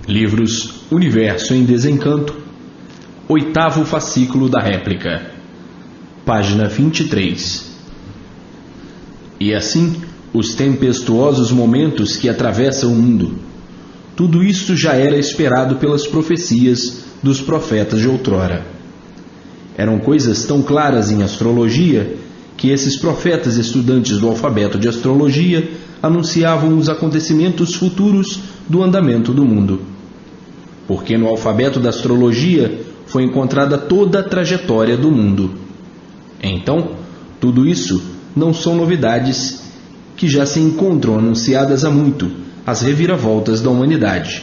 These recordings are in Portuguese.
Livros Universo em Desencanto, 8º fascículo da réplica, página 23. E assim, os tempestuosos momentos que atravessam o mundo. Tudo isto já era esperado pelas profecias dos profetas de outrora. Eram coisas tão claras em astrologia que esses profetas estudantes do alfabeto de astrologia anunciavam os acontecimentos futuros do andamento do mundo. Porque no alfabeto da astrologia foi encontrada toda a trajetória do mundo. Então, tudo isso não são novidades que já se encontram anunciadas há muito, as reviravoltas da humanidade.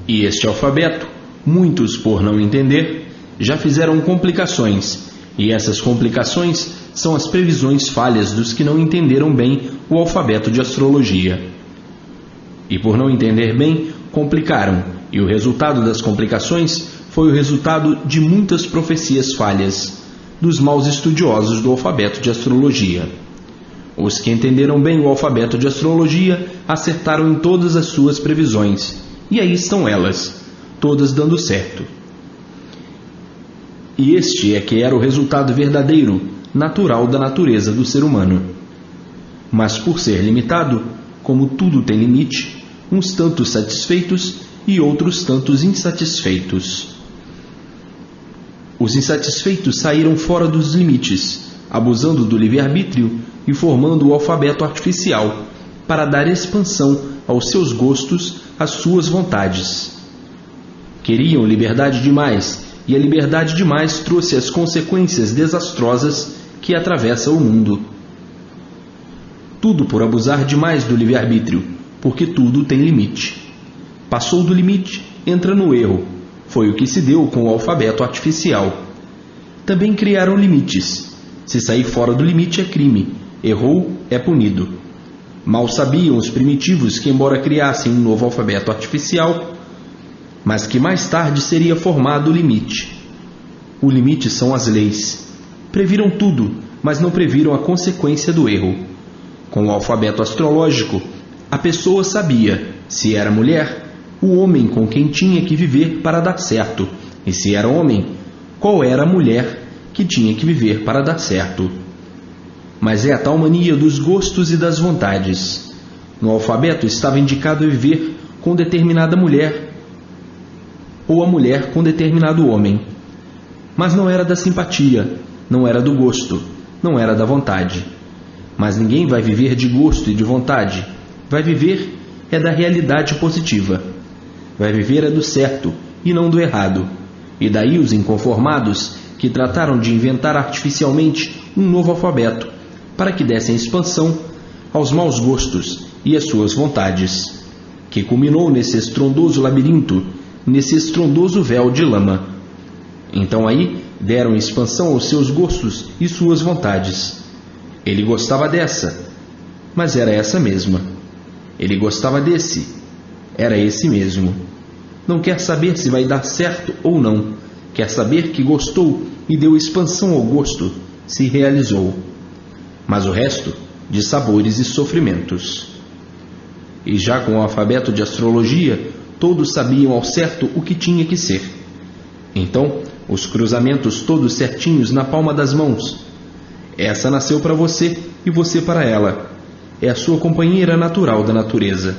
E este alfabeto, muitos por não entender, já fizeram complicações, e essas complicações são as previsões falhas dos que não entenderam bem o alfabeto de astrologia. E por não entender bem, complicaram, e o resultado das complicações foi o resultado de muitas profecias falhas dos maus estudiosos do alfabeto de astrologia. Os que entenderam bem o alfabeto de astrologia acertaram em todas as suas previsões, e aí estão elas, todas dando certo. E este é que era o resultado verdadeiro, natural da natureza do ser humano. Mas por ser limitado, como tudo tem limite, uns tantos satisfeitos e outros tantos insatisfeitos. Os insatisfeitos saíram fora dos limites, abusando do livre-arbítrio e formando o alfabeto artificial para dar expansão aos seus gostos, às suas vontades. Queriam liberdade demais, e a liberdade demais trouxe as consequências desastrosas que atravessam o mundo. Tudo por abusar demais do livre-arbítrio, porque tudo tem limite. Passou do limite, entra no erro. Foi o que se deu com o alfabeto artificial. Também criaram limites. Se sair fora do limite é crime. Errou, é punido. Mal sabiam os primitivos que, embora criassem um novo alfabeto artificial, mas que mais tarde seria formado o limite. O limite são as leis. Previram tudo, mas não previram a consequência do erro. Com o alfabeto astrológico, a pessoa sabia, se era mulher, o homem com quem tinha que viver para dar certo, e se era homem, qual era a mulher que tinha que viver para dar certo. Mas é a tal mania dos gostos e das vontades. No alfabeto estava indicado viver com determinada mulher, ou a mulher com determinado homem. Mas não era da simpatia, não era do gosto, não era da vontade. Mas ninguém vai viver de gosto e de vontade. Vai viver é da realidade positiva. Vai viver é do certo e não do errado. E daí os inconformados que trataram de inventar artificialmente um novo alfabeto para que dessem expansão aos maus gostos e às suas vontades, que culminou nesse estrondoso labirinto, nesse estrondoso véu de lama. Então aí deram expansão aos seus gostos e suas vontades. Ele gostava dessa, mas era essa mesma. Ele gostava desse, era esse mesmo. Não quer saber se vai dar certo ou não. Quer saber que gostou e deu expansão ao gosto, se realizou. Mas o resto, de sabores e sofrimentos. E já com o alfabeto de astrologia, todos sabiam ao certo o que tinha que ser. Então, os cruzamentos todos certinhos na palma das mãos. Essa nasceu para você e você para ela. É a sua companheira natural da natureza.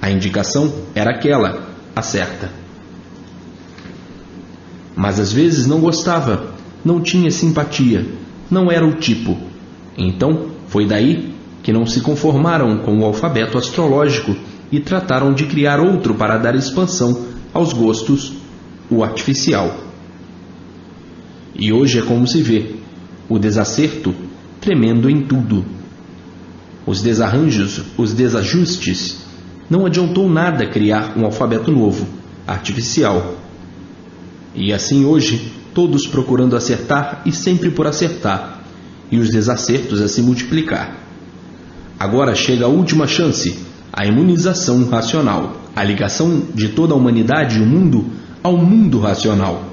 A indicação era aquela, a certa. Mas às vezes não gostava, não tinha simpatia, não era o tipo. Então, foi daí que não se conformaram com o alfabeto astrológico e trataram de criar outro para dar expansão aos gostos, o artificial. E hoje é como se vê, o desacerto tremendo em tudo. Os desarranjos, os desajustes, não adiantou nada criar um alfabeto novo, artificial. E assim hoje, todos procurando acertar e sempre por acertar, e os desacertos a se multiplicar. Agora chega a última chance, a imunização racional, a ligação de toda a humanidade e o mundo ao mundo racional.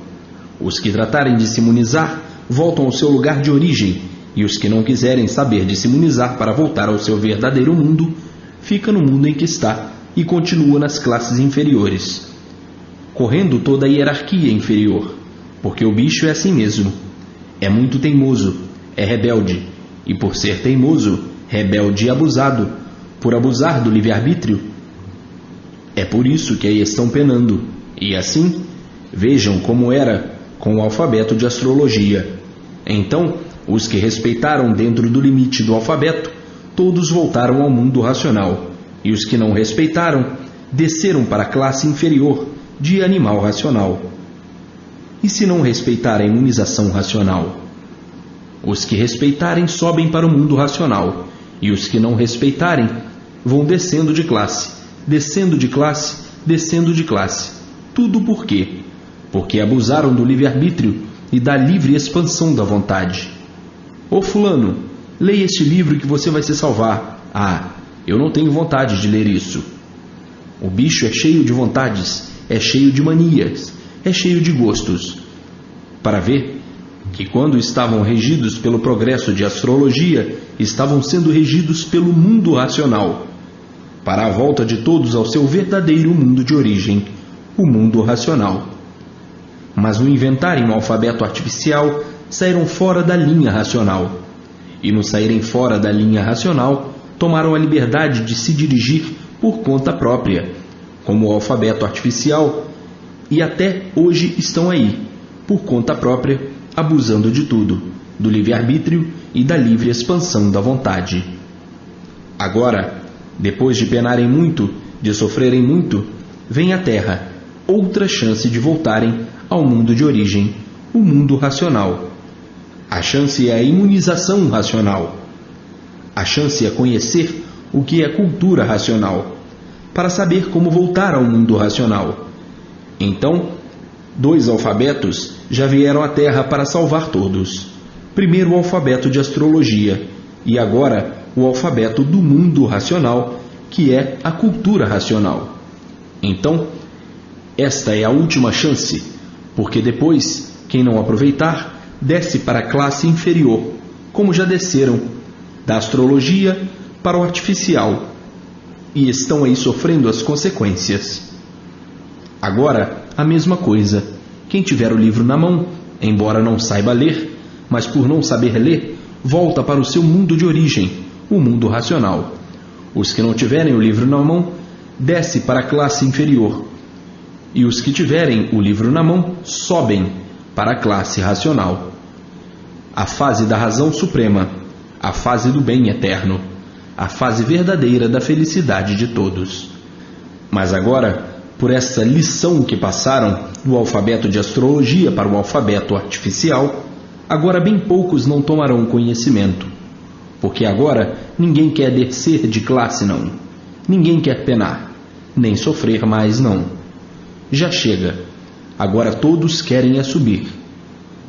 Os que tratarem de se imunizar voltam ao seu lugar de origem, e os que não quiserem saber de se imunizar para voltar ao seu verdadeiro mundo, fica no mundo em que está, e continua nas classes inferiores, correndo toda a hierarquia inferior, porque o bicho é assim mesmo. É muito teimoso, é rebelde, e por ser teimoso, rebelde e abusado, por abusar do livre-arbítrio, é por isso que aí estão penando. E assim, vejam como era com o alfabeto de astrologia. Então, os que respeitaram dentro do limite do alfabeto, todos voltaram ao mundo racional, e os que não respeitaram, desceram para a classe inferior de animal racional. E se não respeitar a imunização racional? Os que respeitarem sobem para o mundo racional, e os que não respeitarem vão descendo de classe, descendo de classe, descendo de classe. Tudo por quê? Porque abusaram do livre-arbítrio e da livre expansão da vontade. Ô fulano, leia este livro que você vai se salvar. Ah, eu não tenho vontade de ler isso. O bicho é cheio de vontades, é cheio de manias, é cheio de gostos. Para ver que quando estavam regidos pelo progresso de astrologia, estavam sendo regidos pelo mundo racional, para a volta de todos ao seu verdadeiro mundo de origem, o mundo racional. Mas no inventarem o alfabeto artificial, saíram fora da linha racional. E no saírem fora da linha racional, tomaram a liberdade de se dirigir por conta própria, como o alfabeto artificial, e até hoje estão aí, por conta própria, abusando de tudo, do livre-arbítrio e da livre expansão da vontade. Agora, depois de penarem muito, de sofrerem muito, vem à Terra outra chance de voltarem ao mundo de origem, o mundo racional. A chance é a imunização racional. A chance é conhecer o que é cultura racional, para saber como voltar ao mundo racional. Então, 2 alfabetos já vieram à Terra para salvar todos. Primeiro o alfabeto de astrologia, e agora o alfabeto do mundo racional, que é a cultura racional. Então, esta é a última chance, porque depois, quem não aproveitar, desce para a classe inferior, como já desceram, da astrologia para o artificial, e estão aí sofrendo as consequências. Agora, a mesma coisa. Quem tiver o livro na mão, embora não saiba ler, mas por não saber ler, volta para o seu mundo de origem, o mundo racional. Os que não tiverem o livro na mão, desce para a classe inferior. E os que tiverem o livro na mão, sobem para a classe racional. A fase da razão suprema, a fase do bem eterno, a fase verdadeira da felicidade de todos. Mas agora, por essa lição que passaram do alfabeto de astrologia para o alfabeto artificial, agora bem poucos não tomarão conhecimento, porque agora ninguém quer descer de classe não, ninguém quer penar, nem sofrer mais não. Já chega, agora todos querem subir.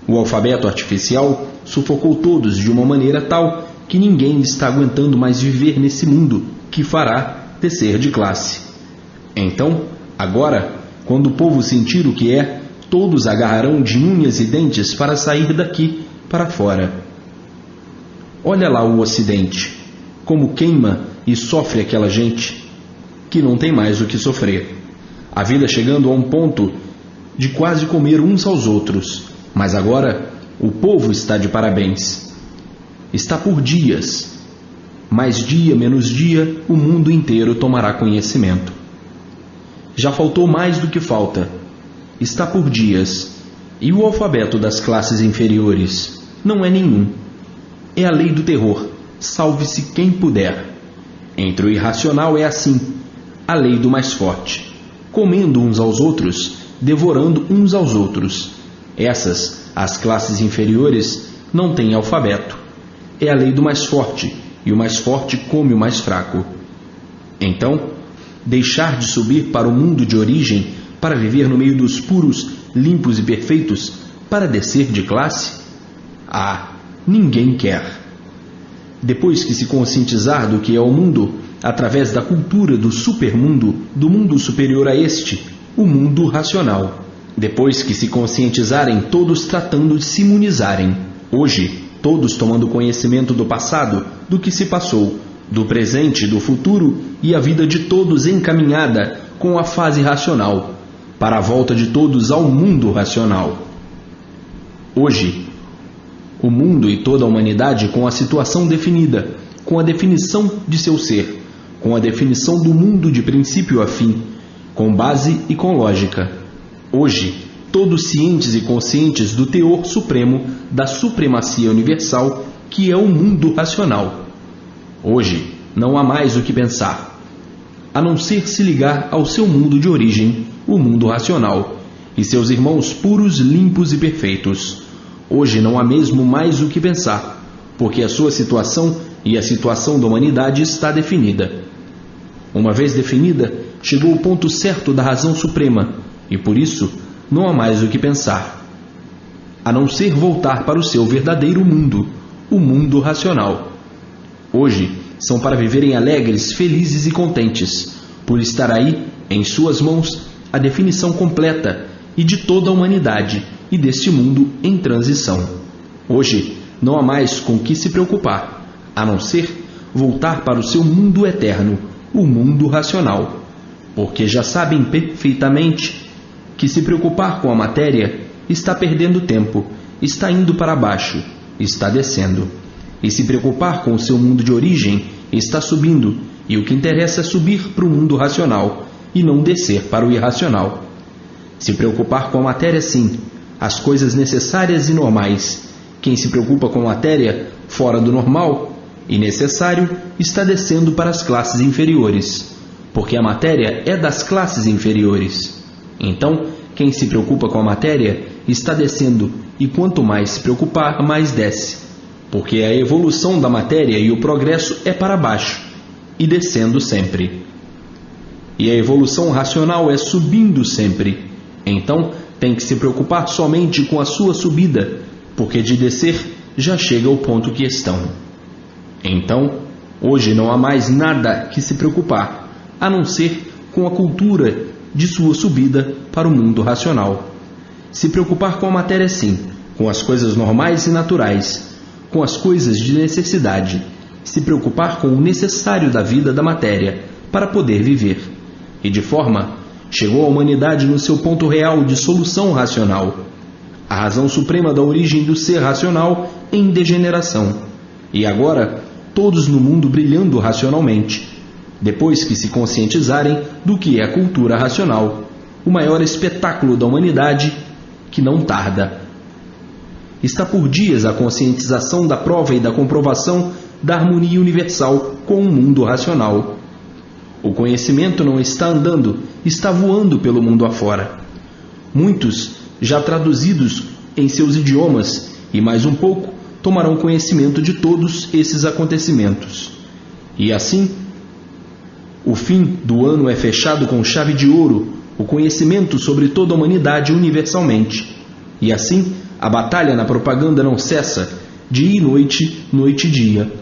O alfabeto artificial sufocou todos de uma maneira tal que ninguém está aguentando mais viver nesse mundo que fará descer de classe. Então, agora, quando o povo sentir o que é, todos agarrarão de unhas e dentes para sair daqui para fora. Olha lá o Ocidente, como queima e sofre aquela gente que não tem mais o que sofrer. A vida chegando a um ponto de quase comer uns aos outros, mas agora o povo está de parabéns. Está por dias. Mais dia, menos dia, o mundo inteiro tomará conhecimento. Já faltou mais do que falta. Está por dias. E o alfabeto das classes inferiores? Não é nenhum. É a lei do terror. Salve-se quem puder. Entre o irracional é assim. A lei do mais forte. Comendo uns aos outros, devorando uns aos outros. Essas, as classes inferiores, não têm alfabeto. É a lei do mais forte, e o mais forte come o mais fraco. Então, deixar de subir para o mundo de origem, para viver no meio dos puros, limpos e perfeitos, para descer de classe? Ah, ninguém quer. Depois que se conscientizar do que é o mundo, através da cultura do supermundo, do mundo superior a este, o mundo racional. Depois que se conscientizarem, todos tratando de se imunizarem. Hoje, todos tomando conhecimento do passado, do que se passou, do presente e do futuro, e a vida de todos encaminhada com a fase racional, para a volta de todos ao mundo racional. Hoje, o mundo e toda a humanidade com a situação definida, com a definição de seu ser, com a definição do mundo de princípio a fim, com base e com lógica. Hoje, todos cientes e conscientes do teor supremo da supremacia universal, que é o mundo racional. Hoje, não há mais o que pensar, a não ser se ligar ao seu mundo de origem, o mundo racional, e seus irmãos puros, limpos e perfeitos. Hoje não há mesmo mais o que pensar, porque a sua situação e a situação da humanidade está definida. Uma vez definida, chegou o ponto certo da razão suprema, e por isso não há mais o que pensar, a não ser voltar para o seu verdadeiro mundo, o mundo racional. Hoje são para viverem alegres, felizes e contentes, por estar aí, em suas mãos, a definição completa e de toda a humanidade e deste mundo em transição. Hoje não há mais com que se preocupar, a não ser voltar para o seu mundo eterno, o mundo racional, porque já sabem perfeitamente que se preocupar com a matéria está perdendo tempo, está indo para baixo, está descendo. E se preocupar com o seu mundo de origem está subindo, e o que interessa é subir para o mundo racional e não descer para o irracional. Se preocupar com a matéria, sim, as coisas necessárias e normais. Quem se preocupa com a matéria fora do normal e necessário está descendo para as classes inferiores, porque a matéria é das classes inferiores. Então, quem se preocupa com a matéria está descendo, e quanto mais se preocupar, mais desce, porque a evolução da matéria e o progresso é para baixo, e descendo sempre. E a evolução racional é subindo sempre. Então, tem que se preocupar somente com a sua subida, porque de descer já chega ao ponto que estão. Então, hoje não há mais nada que se preocupar, a não ser com a cultura de sua subida para o mundo racional. Se preocupar com a matéria, sim, com as coisas normais e naturais, com as coisas de necessidade. Se preocupar com o necessário da vida da matéria para poder viver. E de forma, chegou a humanidade no seu ponto real de solução racional, a razão suprema da origem do ser racional em degeneração. E agora, todos no mundo brilhando racionalmente, depois que se conscientizarem do que é a cultura racional, o maior espetáculo da humanidade, que não tarda. Está por dias a conscientização da prova e da comprovação da harmonia universal com o mundo racional. O conhecimento não está andando, está voando pelo mundo afora. Muitos, já traduzidos em seus idiomas, e mais um pouco, tomarão conhecimento de todos esses acontecimentos. E assim, o fim do ano é fechado com chave de ouro, o conhecimento sobre toda a humanidade universalmente. E assim, a batalha na propaganda não cessa, dia e noite, noite e dia.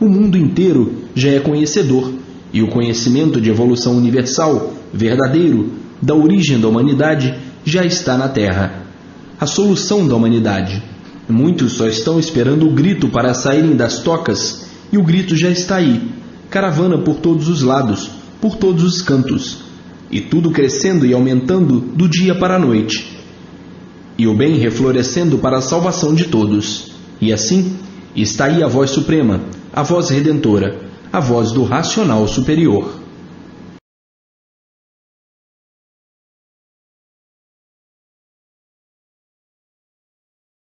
O mundo inteiro já é conhecedor, e o conhecimento de evolução universal, verdadeiro, da origem da humanidade, já está na Terra. A solução da humanidade. Muitos só estão esperando o grito para saírem das tocas, e o grito já está aí, caravana por todos os lados, por todos os cantos, e tudo crescendo e aumentando do dia para a noite, e o bem reflorescendo para a salvação de todos. E assim, está aí a voz suprema, a voz redentora, a voz do racional superior.